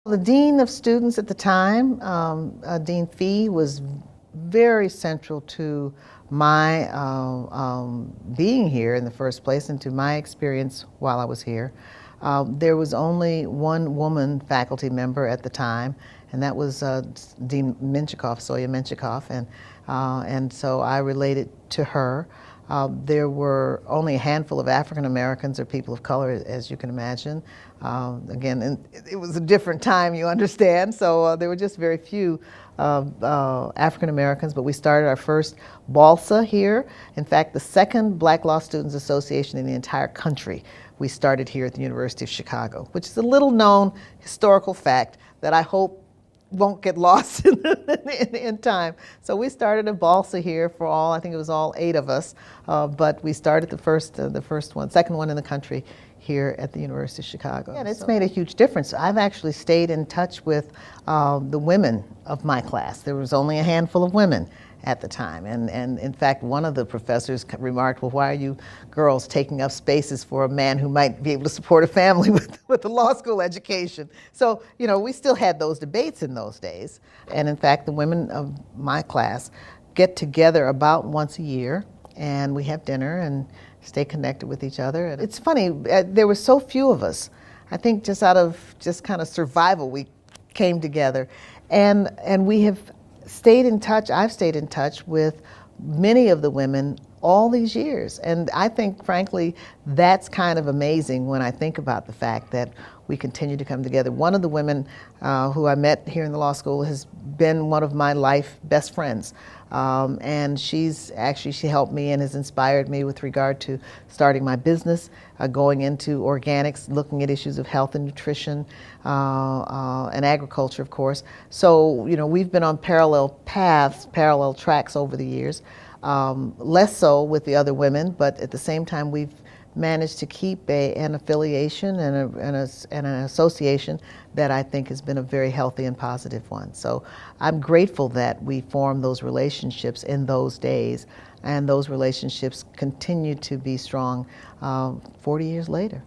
The dean of students at the time, Dean Fee, was very central to my being here in the first place and to my experience while I was here. There was only one woman faculty member at the time, and that was Dean Menchikoff, Soya Menchikoff, and so I related to her. There were only a handful of African Americans or people of color, as you can imagine. Again, and it was a different time, you understand, so there were just very few African Americans, but we started our first BALSA here. In fact, the second Black Law Students Association in the entire country. We started here at the University of Chicago, which is a little known historical fact that I hope won't get lost in time. So we started a BALSA here for all, I think it was all 8 of us, but we started the second one in the country here at the University of Chicago. And it's made a huge difference. I've actually stayed in touch with the women of my class. There was only a handful of women at the time. And in fact, one of the professors remarked, well, why are you girls taking up spaces for a man who might be able to support a family with a law school education? So, you know, we still had those debates in those days. And in fact, the women of my class get together about once a year, and we have dinner and stay connected with each other. And it's funny, there were so few of us. I think just out of just kind of survival, we came together. And we have stayed in touch. I've stayed in touch with many of the women all these years. And I think, frankly, that's kind of amazing when I think about the fact that we continue to come together. One of the women who I met here in the law school has been one of my life best friends. And she helped me and has inspired me with regard to starting my business, going into organics, looking at issues of health and nutrition, and agriculture, of course. So, you know, we've been on parallel paths, parallel tracks over the years. Less so with the other women, but at the same time, we've managed to keep an affiliation and an association that I think has been a very healthy and positive one. So I'm grateful that we formed those relationships in those days, and those relationships continue to be strong 40 years later.